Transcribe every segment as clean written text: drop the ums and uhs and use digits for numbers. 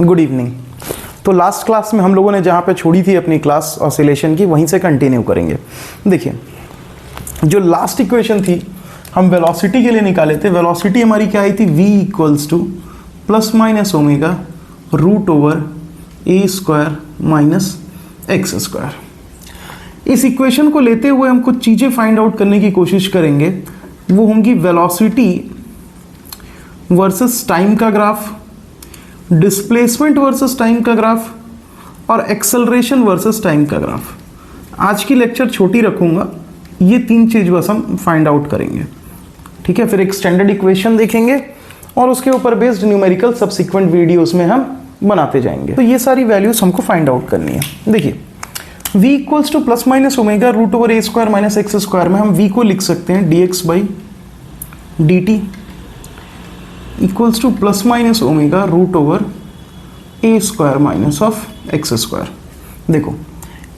Good evening. तो last class में हम लोगों ने जहाँ पे छोड़ी थी अपनी क्लास ऑसिलेशन की, वहीं से कंटिन्यू करेंगे। देखिए, जो लास्ट इक्वेशन थी हम वेलोसिटी के लिए निकाले थे। वेलोसिटी हमारी क्या आई थी? v equals to plus minus omega root over A square minus x square. इस इक्वेशन को लेते हुए हम कुछ चीज़ें फाइंड आउट करने की कोशिश करेंगे। वो होंगी वेलोसिटी वर्सेस टाइम का ग्राफ, डिस्प्लेसमेंट वर्सेस टाइम का ग्राफ और एक्सेलरेशन वर्सेस टाइम का ग्राफ। आज की लेक्चर छोटी रखूंगा, ये तीन चीज बस हम फाइंड आउट करेंगे, ठीक है। फिर एक स्टैंडर्ड इक्वेशन देखेंगे और उसके ऊपर बेस्ड न्यूमेरिकल सब्सिक्वेंट वीडियोस में हम बनाते जाएंगे। तो ये सारी वैल्यूज हमको फाइंड आउट करनी है। देखिए, v equals to plus minus omega root over A square minus x square में हम v को लिख सकते हैं dx by dt equals to plus minus omega root over A square minus of X square. देखो,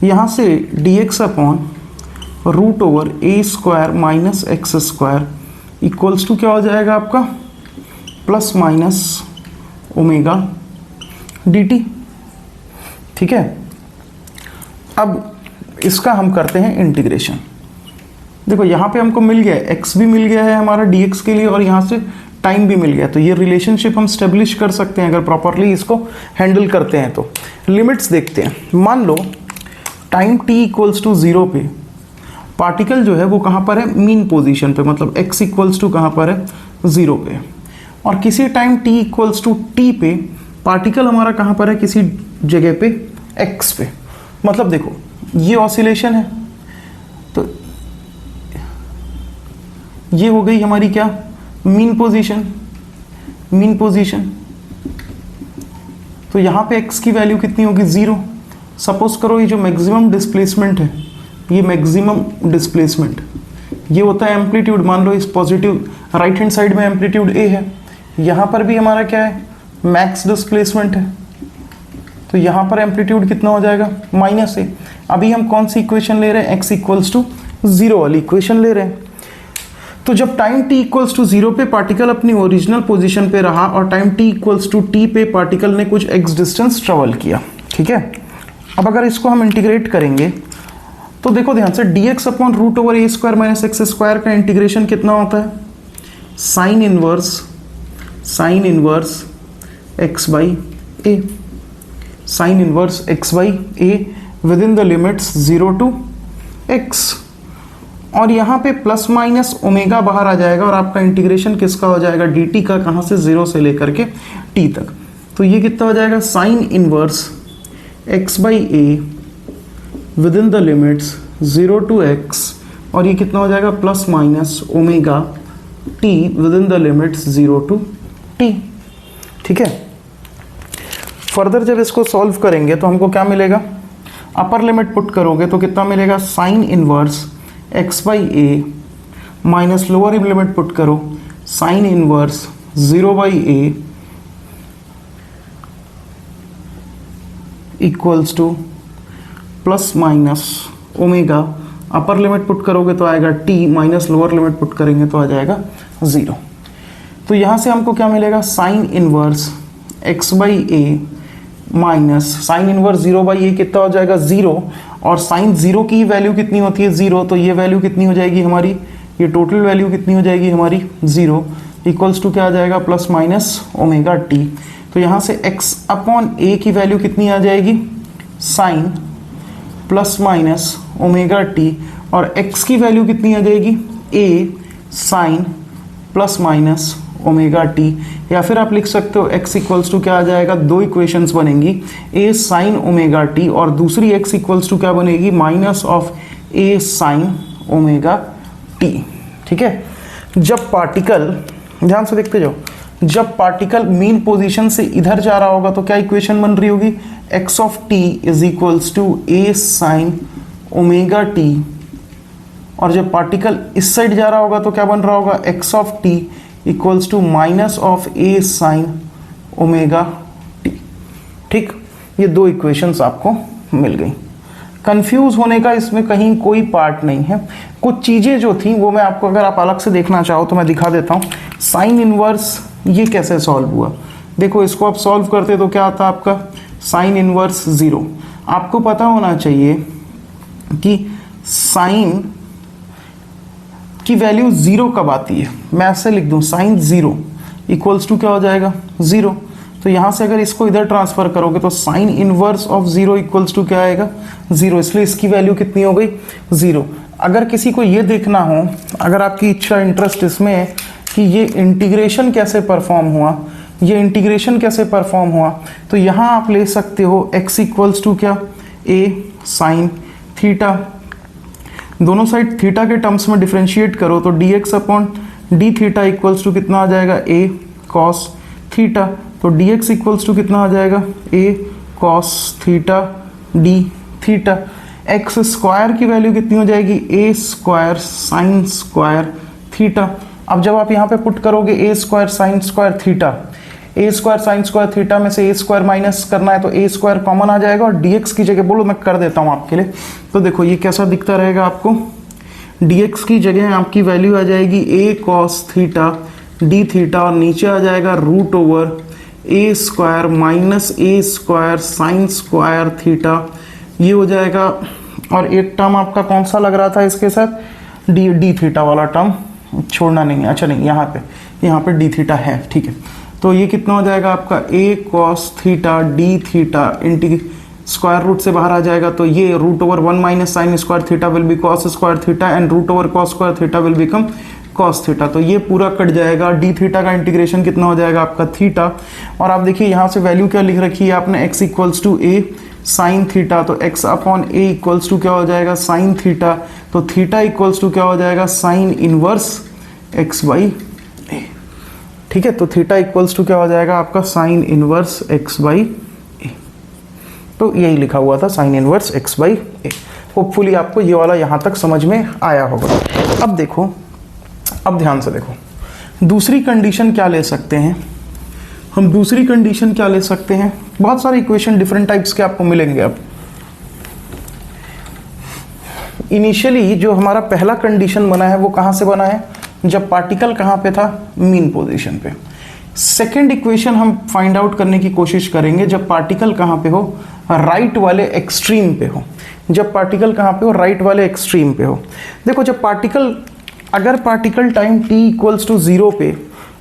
यहाँ से dx upon root over A square minus x square equals to क्या हो जाएगा आपका? प्लस माइनस ओमेगा dt, ठीक है। अब इसका हम करते हैं इंटीग्रेशन। देखो, यहाँ पे हमको मिल गया x भी मिल गया है हमारा dx के लिए और यहाँ से टाइम भी मिल गया। तो ये रिलेशनशिप हम स्टेब्लिश कर सकते हैं अगर प्रॉपरली इसको हैंडल करते हैं। तो लिमिट्स देखते हैं। मान लो टाइम t इक्वल्स टू 0 पे पार्टिकल जो है वो कहाँ पर है? मीन पोजीशन पे, मतलब x इक्वल्स टू कहाँ पर है? 0 पे। और किसी time t equals to t पे पार्टिकल हमारा कहाँ पर है? किसी जगह पे x पे। मतलब देखो, ये ऑसिलेशन है, तो ये हो गई हमारी क्या? Mean position. मीन पोजीशन, तो यहाँ पे x की वैल्यू कितनी होगी? 0। सपोज करो ये जो मैक्सिमम डिस्प्लेसमेंट है, ये मैक्सिमम डिस्प्लेसमेंट, ये होता है एम्पलीट्यूड। मान लो इस पॉजिटिव राइट हैंड साइड में एम्पलीट्यूड a है, यहाँ पर भी हमारा क्या है? मैक्स डिस्प्लेसमेंट है। तो यहाँ पर एम्पलीट्यूड कितना हो जाएगा? Minus a। अभी हम कौन सी इक्वेशन ले रहे हैं? x इक्वल्स टू 0 वाली इक्वेशन ले रहे हैं। तो जब टाइम t इक्वल्स टू 0 पे पार्टिकल अपनी ओरिजिनल पोजीशन पे रहा और time t equals to t पे पार्टिकल ने कुछ x डिस्टेंस ट्रेवल किया, ठीक है। अब अगर इसको हम इंटीग्रेट करेंगे तो देखो ध्यान से, dx अपॉन रूट ओवर ए स्क्वायर माइनस एक्स स्क्वायर का इंटीग्रेशन कितना होता है? Sine inverse x by a, sine inverse x by a within the limits 0 to x। और यहाँ पे प्लस माइनस ओमेगा बाहर आ जाएगा और आपका इंटीग्रेशन किसका हो जाएगा? dt का। कहाँ से? 0 से लेकर के t तक। तो ये कितना हो जाएगा? Sine inverse x by a within the limits 0 to x, और ये कितना हो जाएगा? Plus minus omega t within the limits 0 to t, ठीक है। फर्दर जब इसको सॉल्व करेंगे तो हमको क्या मिलेगा? अपर लिमिट पुट करोगे तो कितना मिलेगा? Sine inverse x by A minus lower limit put करो, sine inverse 0 by A equals to plus minus omega. Upper limit put करोगे तो आएगा t, minus lower limit put करेंगे तो आ जाएगा 0। तो यहाँ से हमको क्या मिलेगा? Sine inverse x by A minus sine inverse 0 by A कितना हो जाएगा? 0। और साइन 0 की वैल्यू कितनी होती है? 0। तो ये वैल्यू कितनी हो जाएगी हमारी? ये टोटल वैल्यू कितनी हो जाएगी हमारी? 0 इक्वल्स टू क्या आ जाएगा? Plus minus omega T. तो यहाँ से x अपॉन ए की वैल्यू कितनी आ जाएगी? Sine plus minus omega t, और x की वैल्यू कितनी आ जाएगी? a sine plus minus omega t. या फिर आप लिख सकते हो x इक्वल्स टू क्या आ जाएगा? दो इक्वेशंस बनेंगी, a साइन ओमेगा टी और दूसरी x इक्वल्स टू क्या बनेगी? Minus of a sine omega t, ठीक है। जब पार्टिकल, ध्यान से देखते जाओ, जब पार्टिकल मीन पोजीशन से इधर जा रहा होगा तो क्या इक्वेशन बन रही होगी? x of t is equals to a sine omega t, और जब पार्टिकल इस साइड जा रहा होगा तो क्या बन रहा होगा? x of t equals to minus of a sine omega t, ठीक। ये दो इक्वेशंस आपको मिल गई। कंफ्यूज होने का इसमें कहीं कोई पार्ट नहीं है। कुछ चीज़ें जो थी वो मैं आपको, अगर आप अलग से देखना चाहो तो मैं दिखा देता हूँ। साइन इनवर्स ये कैसे सॉल्व हुआ? देखो इसको आप सॉल्व करते तो क्या आता आपका साइन इनवर्स 0। आपको पता होना चाहिए कि साइन की वैल्यू 0 कब आती है। मैं ऐसे लिख दूं साइन 0 इक्वल्स टू क्या हो जाएगा 0। तो यहाँ से अगर इसको इधर ट्रांसफर करोगे तो sine inverse of 0 equals to क्या आएगा 0, इसलिए इसकी वैल्यू कितनी हो गई 0। अगर किसी को ये देखना हो, अगर आपकी इच्छा इंटरेस्ट इसमें है कि ये इंटीग्रेशन कैसे परफॉर्म हुआ, ये इंटीग्रेशन कैसे परफॉर्म हुआ, तो यहाँ आप ले सकते हो x इक्वल्स टू क्या a साइन थीटा, दोनों साइड थीटा के टर्म्स में डिफरेंशिएट करो तो dx upon d theta equals to कितना आ जाएगा a कॉस थीटा, तो dx इक्वल्स टू कितना आ जाएगा a cos theta d theta. X square की वैल्यू कितनी हो जाएगी a square sine square theta. अब जब आप यहाँ पे पुट करोगे a square sine square theta, a square sine square theta में से a स्क्वायर माइनस करना है तो a स्क्वायर कॉमन आ जाएगा और dx की जगह बोलो मैं कर देता हूँ आपके लिए। तो देखो ये कैसा दिखता रहेगा आपको, dx की जगह आपकी वैल्यू आ जाएगी a cos theta d theta और नीचे आ जाएगा root over a square minus a square sine square theta, ये हो जाएगा। और एक टर्म आपका कौन सा लग रहा था इसके साथ डी थीटा वाला टर्म छोड़ना नहीं है, अच्छा नहीं यहाँ पे डी थीटा है, ठीक है। तो ये कितना हो जाएगा आपका a cos theta D theta इंटी स्क्वायर रूट से बाहर आ जाएगा तो ये root over 1 minus sine square theta will be cos square theta and root over cos square theta will become cos theta. तो ये पूरा कट जाएगा, डी थीटा का इंटीग्रेशन कितना हो जाएगा आपका थीटा। और आप देखिए यहाँ से वैल्यू क्या लिख रखी है आपने x equals to a sine theta, तो x upon a equals to क्या हो जाएगा साइन थीटा, तो थीटा इक्वल्स टू क्या हो जाएगा sine inverse x by a, ठीक है। तो थीटा इक्वल्स टू क्या हो जाएगा आपका sign inverse x by a, तो यही लिखा हुआ था sign inverse x by a। Hopefully आपको ये वाला यहाँ तक समझ में आया होगा। अब देखो, अब ध्यान से देखो, दूसरी कंडीशन क्या ले सकते हैं हम, दूसरी कंडीशन क्या ले सकते हैं, बहुत सारे इक्वेशन डिफरेंट टाइप्स के आपको मिलेंगे। अब इनिशियली जो हमारा पहला कंडीशन बना है वो कहाँ से बना है, जब पार्टिकल कहाँ पे था मीन पोजीशन पे। सेकेंड इक्वेशन हम फाइंड आउट करने की कोशिश करेंगे जब पार्टिकल कहाँ पे हो राइट वाले एक्सट्रीम पे हो, जब पार्टिकल कहाँ पे हो राइट वाले एक्सट्रीम पे हो। देखो जब पार्टिकल, अगर particle time t equals to 0 पे,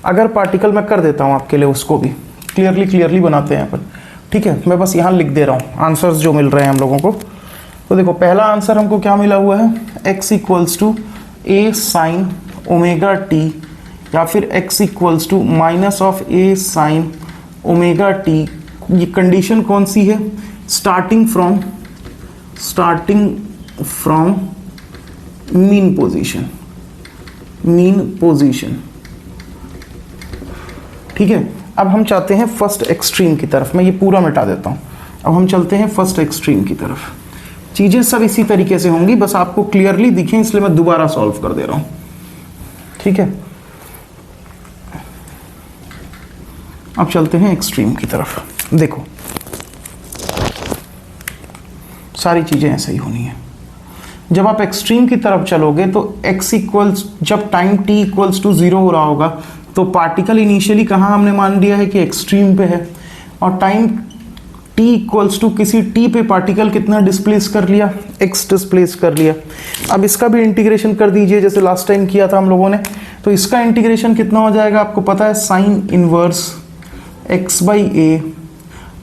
अगर पार्टिकल, मैं कर देता हूँ आपके लिए उसको भी क्लियरली बनाते हैं अपन, ठीक है। मैं बस यहाँ लिख दे रहा हूँ आंसर्स जो मिल रहे हैं हम लोगों को। तो देखो पहला आंसर हमको क्या मिला हुआ है, x equals to a sine omega t या फिर x equals to minus of a sine omega t। ये कंडीशन कौन सी है, स्टार्टिंग फ्रॉम मीन पोजीशन, ठीक है। अब हम चाहते हैं फर्स्ट एक्सट्रीम की तरफ, मैं ये पूरा मिटा देता हूँ। अब हम चलते हैं फर्स्ट एक्सट्रीम की तरफ। चीज़ें सब इसी तरीके से होंगी, बस आपको क्लियरली दिखें इसलिए मैं दोबारा सॉल्व कर दे रहा हूँ, ठीक है। अब चलते हैं एक्सट्रीम की तरफ। देखो सारी चीज़ें ऐसे ही होनी है। जब आप एक्सट्रीम की तरफ चलोगे तो x इक्वल्स, जब टाइम t इक्वल्स टू 0 हो रहा होगा तो पार्टिकल इनिशियली कहाँ हमने मान लिया है कि एक्सट्रीम पे है, और टाइम t इक्वल्स टू किसी t पे पार्टिकल कितना डिस्प्लेस कर लिया, x डिस्प्लेस कर लिया। अब इसका भी इंटीग्रेशन कर दीजिए जैसे लास्ट टाइम किया था हम लोगों ने। तो इसका इंटीग्रेशन कितना हो जाएगा आपको पता है, sine inverse x by a,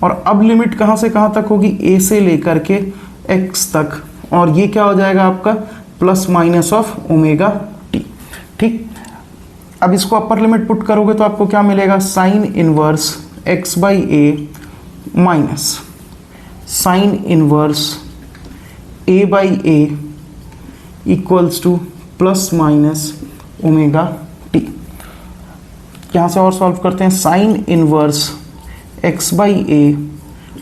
और अब लिमिट कहाँ से कहाँ तक होगी, a से लेकर के x तक, और ये क्या हो जाएगा आपका plus minus of omega t, ठीक। अब इसको अपर लिमिट पुट करोगे तो आपको क्या मिलेगा, sine inverse x by a minus sine inverse a by a equals to plus minus omega t। यहाँ से और सॉल्व करते हैं, sine inverse x by a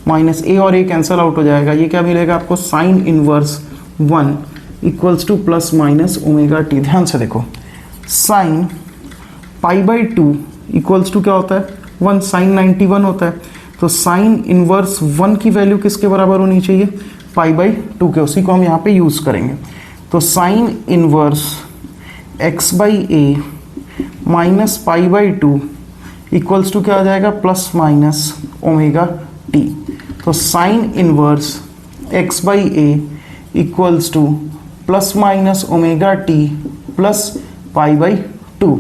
minus a और a कैंसल आउट हो जाएगा, ये क्या मिलेगा आपको, sine inverse 1 equals to plus minus omega t। ध्यान से देखो, sine pi by 2 equals to क्या होता है 1, साइन 91 होता है, तो साइन इनवर्स 1 की वैल्यू किसके बराबर होनी चाहिए, पाई बाई 2 के, उसी को हम यहाँ पे यूज़ करेंगे। तो sine inverse x by a minus pi by 2 equals to क्या आ जाएगा, प्लस माइनस ओमेगा टी। तो sine inverse x by A equals to plus minus omega T plus pi by two.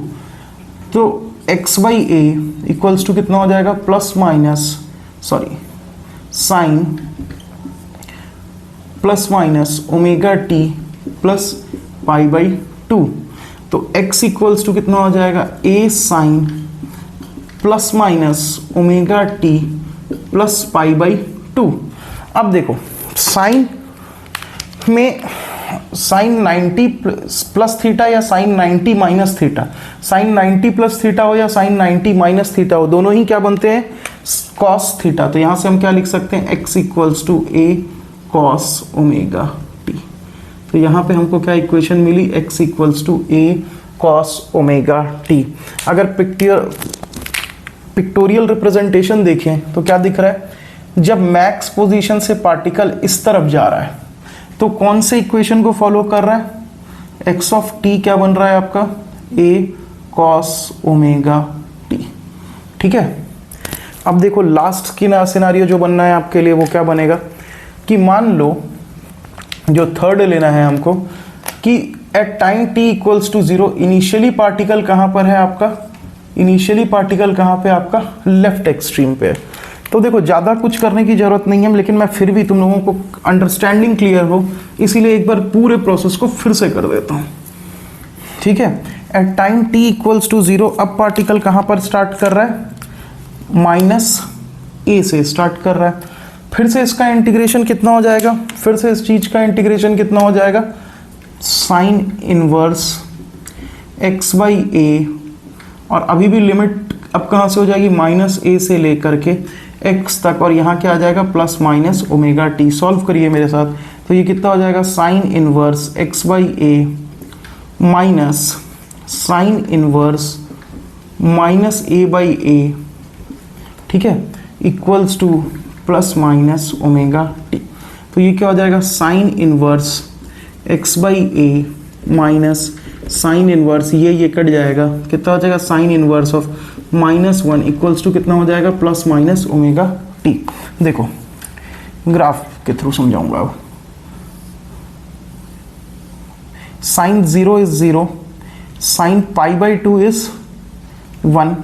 तो x by A equals to कितना हो जाएगा, plus minus sine plus minus omega T plus pi by two. तो x equals to कितना हो जाएगा, a sine plus minus omega T plus pi by two. अब देखो साइन में साइन 90 प्लस थीटा या sine 90 minus theta, sine 90 plus theta हो या साइन 90 माइनस थीटा हो, दोनों ही क्या बनते हैं, कॉस थीटा। तो यहां से हम क्या लिख सकते हैं, x equals to a cos omega T. तो यहां पे हमको क्या इक्वेशन मिली, x equals to a cos omega t. अगर पिक्टोरियल रिप्रेजेंटेशन देखें तो क्या दिख रहा है, जब मैक्स पोजीशन से पार्टिकल इस तरफ जा रहा है तो कौन से इक्वेशन को फॉलो कर रहा है, x ऑफ t क्या बन रहा है आपका, a cos ओमेगा t। ठीक है। अब देखो लास्ट की ना सिनारियो जो बनना है आपके लिए वो क्या बनेगा, कि मान लो जो थर्ड लेना है हमको कि at time t equals to 0 initially particle कहाँ पर है आपका, इनिशियली पार्टिकल कहाँ पे आपका, लेफ्ट एक्सट्रीम पे है। तो देखो ज़्यादा कुछ करने की ज़रूरत नहीं है, लेकिन मैं फिर भी तुम लोगों को अंडरस्टैंडिंग क्लियर हो इसीलिए एक बार पूरे प्रोसेस को फिर से कर देता हूँ। ठीक है। At time t equals to 0 अब पार्टिकल कहाँ पर स्टार्ट कर रहा है, माइनस a से स्टार्ट कर रहा है। फिर से इसका इंटीग्रेशन कितना हो जाएगा, फिर से इस चीज़ का इंटीग्रेशन कितना हो जाएगा, साइन इनवर्स x बाई ए, और अभी भी लिमिट अब कहाँ से हो जाएगी, माइनस a से लेकर के x तक, और यहाँ क्या आ जाएगा, plus minus omega T. Solve करिए मेरे साथ। तो ये कितना हो जाएगा, sine inverse x by A minus sine inverse minus a by A, ठीक है, equals to plus minus omega T. तो ये क्या हो जाएगा, sine inverse x by A minus sine inverse ये कट जाएगा, कितना हो जाएगा, sine inverse of -1 equals to कितना हो जाएगा, प्लस माइनस ओमेगा टी। देखो ग्राफ के थ्रू समझाऊंगा अब। Sine 0 is 0, sine pi by 2 is 1,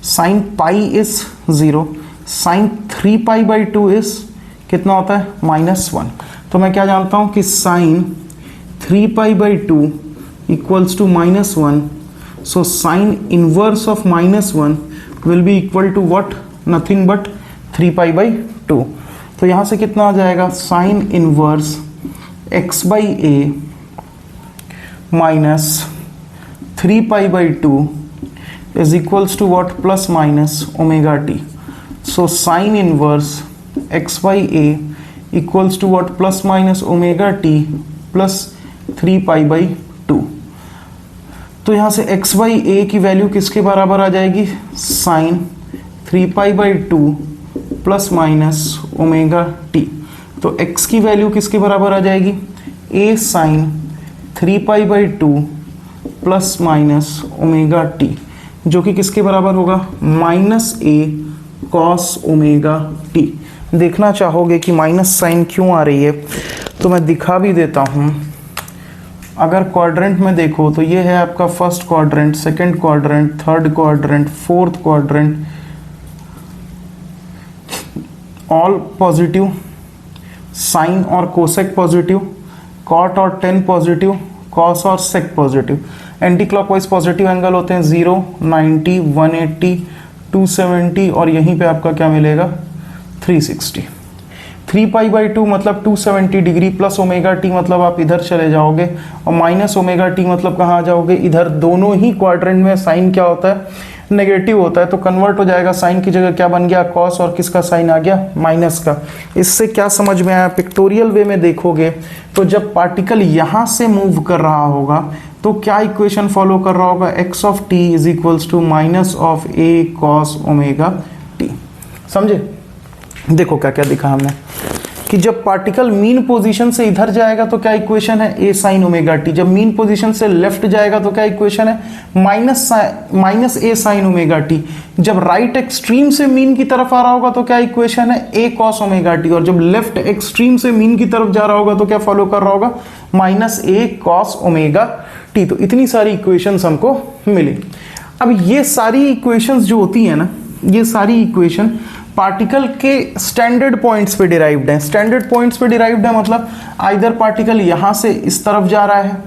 sine pi is 0, sine 3 pi by 2 is कितना होता है, -1। तो मैं क्या जानता हूं कि sine 3 pi by 2 equals to -1, so sine inverse of -1 will be equal to what, nothing but 3 pi by 2। तो यहाँ से कितना आ जाएगा, sine inverse x by A minus 3 pi by 2 is equals to what, plus minus omega t. So sine inverse x by A equals to what, plus minus omega T plus 3 pi by 2। तो यहाँ से x by ए की value किसके बराबर आ जाएगी, sine 3 pi by 2 plus minus omega T. तो x की वैल्यू किसके बराबर आ जाएगी, a sine 3 pi by 2 plus minus omega t, जो कि किसके बराबर होगा, -a कॉस ओमेगा टी। देखना चाहोगे कि माइनस साइन क्यों आ रही है, तो मैं दिखा भी देता हूँ। अगर क्वाड्रेंट में देखो तो ये है आपका first quadrant, second quadrant, third quadrant, fourth quadrant, all positive, sine और कोसेक पॉजिटिव, कॉट और टेन पॉजिटिव, कॉस और sec positive. Anticlockwise positive angle होते हैं 0, 90, 180, 270 और यहीं पे आपका क्या मिलेगा, 360। 3 पाई बाई 2 मतलब 270 डिग्री, प्लस ओमेगा टी मतलब आप इधर चले जाओगे, और माइनस ओमेगा टी मतलब कहाँ आ जाओगे, इधर। दोनों ही क्वाड्रेंट में साइन क्या होता है, नेगेटिव होता है, तो कन्वर्ट हो जाएगा, साइन की जगह क्या बन गया, कॉस, और किसका साइन आ गया, माइनस का। इससे क्या समझ में आया, पिक्टोरियल वे में देखोगे तो जब पार्टिकल यहाँ से मूव कर रहा होगा तो क्या इक्वेशन फॉलो कर रहा होगा, x of t is equals to minus of a cos omega t. समझे। देखो क्या क्या दिखा हमने, कि जब पार्टिकल मीन पोजीशन से इधर जाएगा तो क्या इक्वेशन है, ए साइन ओमेगा टी। जब मीन पोजीशन से लेफ्ट जाएगा तो क्या इक्वेशन है, माइनस ए साइन ओमेगा टी। जब राइट एक्सट्रीम से मीन की तरफ आ रहा होगा तो क्या इक्वेशन है, ए कॉस ओमेगा टी। और जब लेफ्ट एक्सट्रीम से मीन की तरफ जा रहा होगा तो क्या फॉलो कर रहा होगा, माइनस ए कॉस ओमेगा टी। तो इतनी सारी इक्वेशंस हमको मिली। अब ये सारी इक्वेशंस जो होती है ना, ये सारी इक्वेशन पार्टिकल के स्टैंडर्ड पॉइंट्स पे डिराइव्ड है। स्टैंडर्ड पॉइंट्स पे डिराइव्ड है मतलब आइदर पार्टिकल यहाँ से इस तरफ जा रहा है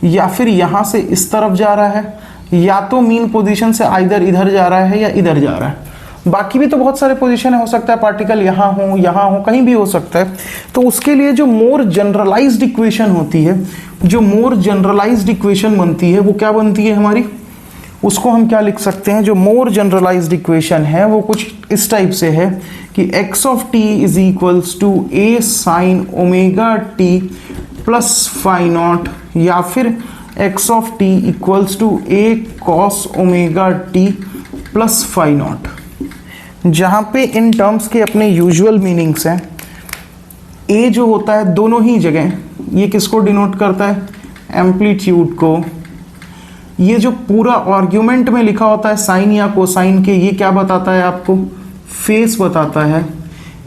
या फिर यहाँ से इस तरफ जा रहा है, या तो मीन पोजीशन से आइदर इधर जा रहा है या इधर जा रहा है। बाकी भी तो बहुत सारे पोजीशन हो सकता है, पार्टिकल यहाँ हो, कहीं भी हो सकता है। तो उसके लिए जो मोर जनरलाइज्ड इक्वेशन होती है, जो मोर जनरलाइज्ड इक्वेशन बनती है, वो क्या बनती है हमारी, उसको हम क्या लिख सकते हैं, जो मोर जनरलाइज्ड इक्वेशन है वो कुछ इस टाइप से है कि x of t is equals to a sine omega t plus phi naught, या फिर x of t equals to a cos omega t plus phi naught. जहाँ पे इन टर्म्स के अपने यूजुअल मीनिंग्स हैं। a जो होता है दोनों ही जगह, ये किसको डिनोट करता है, एम्पलीट्यूड को। ये जो पूरा आर्ग्यूमेंट में लिखा होता है साइन या कोसाइन के, ये क्या बताता है आपको, फेस बताता है।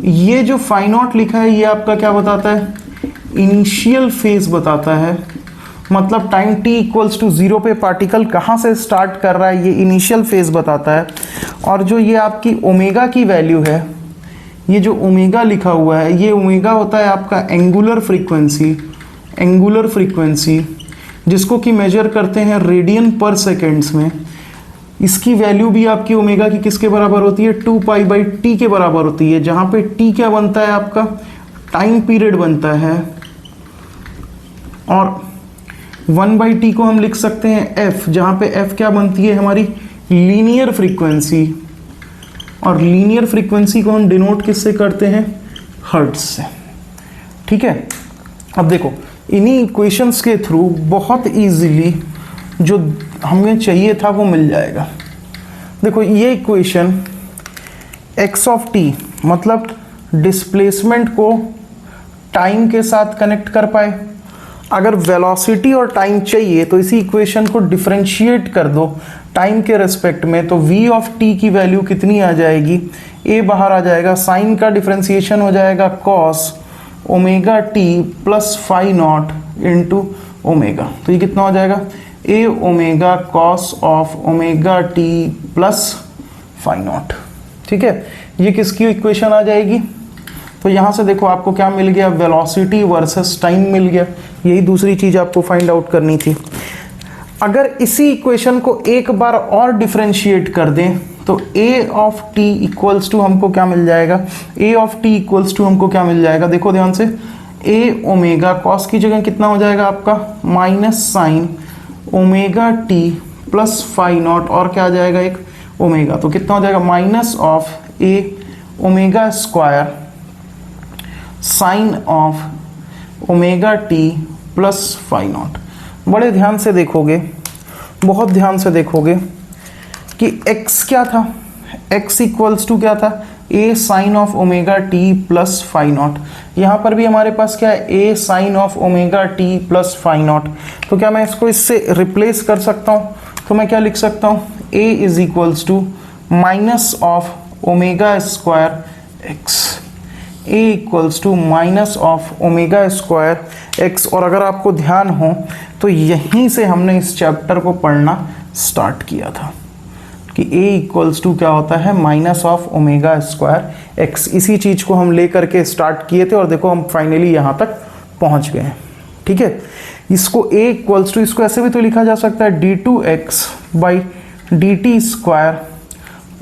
ये जो फाई नॉट लिखा है ये आपका क्या बताता है, इनिशियल फेस बताता है। मतलब टाइम t इक्वल्स टू 0 पे पार्टिकल कहाँ से स्टार्ट कर रहा है, ये इनिशियल फेस बताता है। और जो ये आपकी ओमेगा की वैल्यू है, ये जो ओमेगा लिखा हुआ है, ये ओमेगा होता है आपका एंगुलर फ्रीक्वेंसी, जिसको कि मेजर करते हैं रेडियन पर सेकेंड्स में। इसकी वैल्यू भी आपकी ओमेगा की किसके बराबर होती है, 2 पाई बाई टी के बराबर होती है। जहाँ पे टी क्या बनता है आपका, टाइम पीरियड बनता है। और 1 बाई टी को हम लिख सकते हैं एफ, जहाँ पे एफ क्या बनती है हमारी, लीनियर फ्रीक्वेंसी। और लीनियर फ्रीक्वेंसी को हम डिनोट किससे करते हैं, हर्ट्ज से। ठीक है, अब देखो इन्हीं इक्वेशंस के थ्रू बहुत इजीली जो हमें चाहिए था वो मिल जाएगा। देखो ये इक्वेशन x ऑफ t मतलब डिस्प्लेसमेंट को टाइम के साथ कनेक्ट कर पाए। अगर वेलोसिटी और टाइम चाहिए तो इसी इक्वेशन को डिफरेंशिएट कर दो टाइम के रेस्पेक्ट में, तो v ऑफ t की वैल्यू कितनी आ जाएगी, a बाहर आ जाएगा, साइन का डिफरेंशिएशन हो जाएगा cos omega T plus phi naught into omega. तो ये कितना हो जाएगा, A omega cos of omega T plus phi naught. ठीक है, ये किसकी इक्वेशन आ जाएगी। तो यहाँ से देखो आपको क्या मिल गया, वेलोसिटी वर्सेस टाइम मिल गया। यही दूसरी चीज़ आपको फाइंड आउट करनी थी। अगर इसी इक्वेशन को एक बार और डिफरेंशिएट कर दें तो a of t equals to हमको क्या मिल जाएगा, a of t equals to हमको क्या मिल जाएगा, देखो ध्यान से, a ओमेगा कॉस की जगह कितना हो जाएगा आपका, minus sine omega t plus phi naught, और क्या आ जाएगा एक ओमेगा। तो कितना हो जाएगा, minus of a omega square sine of omega t plus phi naught. बड़े ध्यान से देखोगे, बहुत ध्यान से देखोगे कि x क्या था, x इक्वल्स टू क्या था, a sine of omega t plus phi naught. यहाँ पर भी हमारे पास क्या है, a sine of omega t plus phi naught. तो क्या मैं इसको इससे रिप्लेस कर सकता हूँ, तो मैं क्या लिख सकता हूँ, a is equals to minus of omega square x, a equals to minus of omega square x। और अगर आपको ध्यान हो तो यहीं से हमने इस चैप्टर को पढ़ना स्टार्ट किया था कि a इक्वल्स टू क्या होता है, minus of omega square x। इसी चीज़ को हम ले करके स्टार्ट किए थे और देखो हम फाइनली यहाँ तक पहुँच गए। ठीक है, इसको a इक्वल्स टू, इसको ऐसे भी तो लिखा जा सकता है d2x by dt square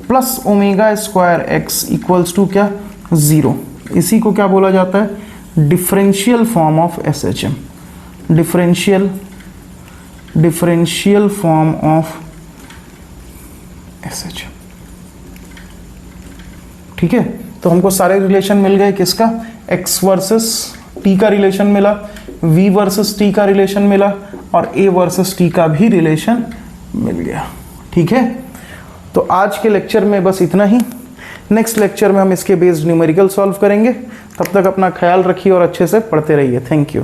plus omega square x equals to क्या, 0। इसी को क्या बोला जाता है, differential form of SHM, differential form of SHM। ठीक है, तो हमको सारे रिलेशन मिल गए, किसका, x वर्सेस t का रिलेशन मिला, v वर्सेस t का रिलेशन मिला, और a वर्सेस t का भी रिलेशन मिल गया। ठीक है, तो आज के लेक्चर में बस इतना ही। नेक्स्ट लेक्चर में हम इसके बेस्ड न्यूमेरिकल सॉल्व करेंगे। तब तक अपना ख्याल रखिए और अच्छे से पढ़ते रहिए। Thank you.